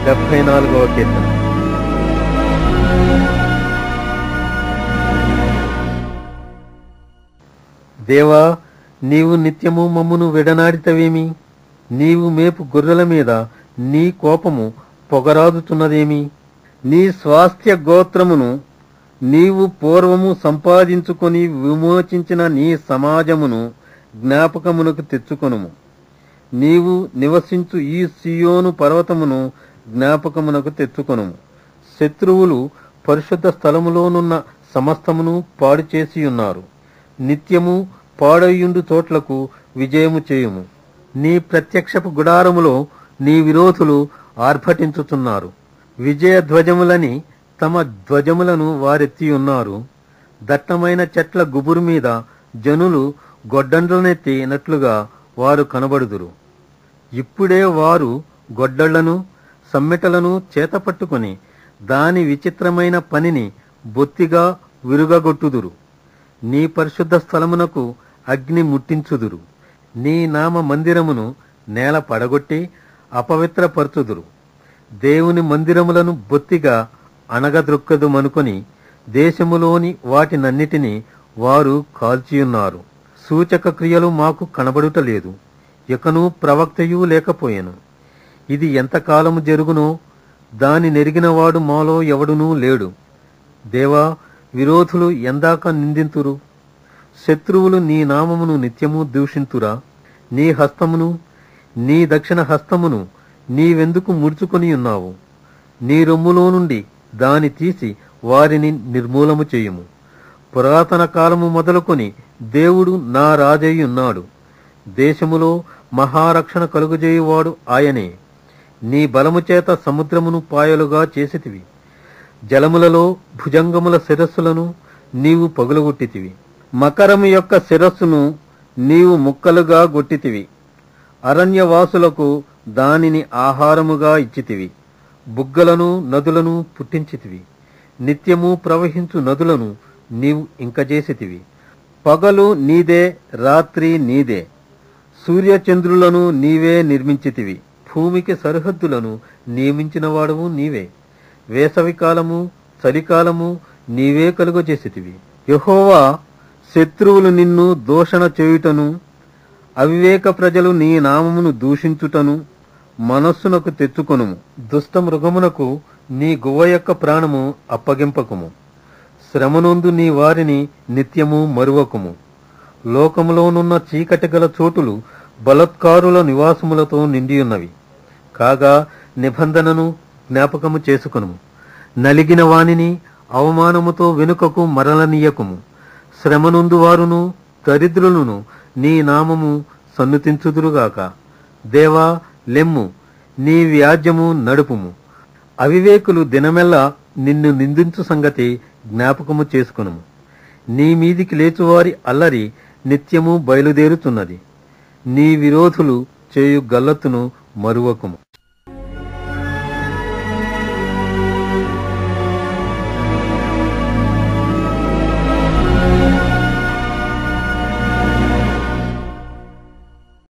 74వ కీర్తన. దేవా, నీవు నిత్యము మమ్మును విడనాడితవేమి? నీవు మేపు గొర్రెల మీద నీ కోపము పొగరాదుతున్నదేమి? నీ స్వాస్థ్య గోత్రమును నీవు పూర్వము సంపాదించుకొని విమోచించిన నీ సమాజమును జ్ఞాపకమునకు తెచ్చుకొనుము. నీవు నివసించు ఈ సియోను పర్వతమును జ్ఞాపకమునకు తెచ్చుకొనుము. శత్రువులు పరిశుద్ధ స్థలములోనున్న సమస్తమును పాడు చేసియున్నారు. నిత్యము పాడయుండు చోట్లకు విజయము చేయుము. నీ ప్రత్యక్షపు గుడారములో నీ విరోధులు ఆర్భటించుచున్నారు. విజయ ధ్వజములని తమ ధ్వజములను వారెత్తియున్నారు. దట్టమైన చెట్ల గుబురు మీద జనులు గొడ్డండ్లనెత్తినట్లుగా వారు కనబడుదురు. ఇప్పుడే వారు గొడ్డళ్లను సమ్మెటలను చేతపట్టుకొని దాని విచిత్రమైన పనిని బొత్తిగా విరుగగొట్టుదురు. నీ పరిశుద్ధ స్థలమునకు అగ్ని ముట్టించుదురు. నీ నామ మందిరమును నేల పడగొట్టి అపవిత్రపరచుదురు. దేవుని మందిరములను బొత్తిగా అణగద్రొక్కదుమనుకొని దేశములోని వాటినన్నిటినీ వారు కాల్చియున్నారు. సూచక క్రియలు మాకు కనబడుటలేదు, ఇకను ప్రవక్తయూ లేకపోయెను. ఇది ఎంతకాలము జరుగునో దాని నెరిగినవాడు మాలో ఎవడునూ లేడు. దేవా, విరోధులు ఎందాక నిందింతురు? శత్రువులు నీ నామమును నిత్యము దూషింతురా? నీ హస్తమును నీ దక్షిణ హస్తమును నీవెందుకు ముడుచుకొని ఉన్నావు? నీ రొమ్ములో నుండి దాని తీసి వారిని నిర్మూలము చేయుము. పురాతన కాలము మొదలుకొని దేవుడు నా రాజయ్యున్నాడు. దేశములో మహారక్షణ కలుగజేయువాడు ఆయనే. నీ బలము చేత సముద్రమును పాయలుగా చేసితివి. జలములలో భుజంగముల శిరస్సులను నీవు పగులగొట్టితివి. మకరము యొక్క శిరస్సును నీవు ముక్కలుగా గొట్టితివి. అరణ్యవాసులకు దానిని ఆహారముగా ఇచ్చితివి. బుగ్గలను నదులను పుట్టించితివి. నిత్యము ప్రవహించు నదులను నీవు ఇంకజేసితివి. పగలు నీదే, రాత్రి నీదే. సూర్యచంద్రులను నీవే నిర్మించితివి. భూమికి సరిహద్దులను నియమించినవాడవు నీవే. వేసవికాలము చలికాలము నీవే కలుగజేసితివి. యెహోవా, శత్రువులు నిన్ను దూషణ చేయుటను అవివేక ప్రజలు నీ నామమును దూషించుటను మనస్సునకు తెచ్చుకొనుము. దుష్ట మృగమునకు నీ గువ్వ యొక్క ప్రాణము అప్పగింపకుము. శ్రమనొందు నీ వారిని నిత్యము మరువకుము. లోకములోనున్న చీకటి గల చోటులు బలత్కారుల నివాసములతో నిండియున్నవి. కాగా నిబంధనను జ్ఞాపకము చేసుకొనుము. నలిగిన వానిని అవమానముతో వెనుకకు మరలనీయకుము. శ్రమనొందు వారును దరిద్రులను నీ నామము సన్నుతించుదురుగాక. దేవా, లెమ్ము, నీ వ్యాజ్యము నడుపుము. అవివేకులు దినమెల్లా నిన్ను నిందించు సంగతి జ్ఞాపకము చేసుకొనుము. నీ మీదికి లేచువారి అల్లరి నిత్యము బయలుదేరుతున్నది. నీ విరోధులు చేయు గల్లత్తును మరువకుము.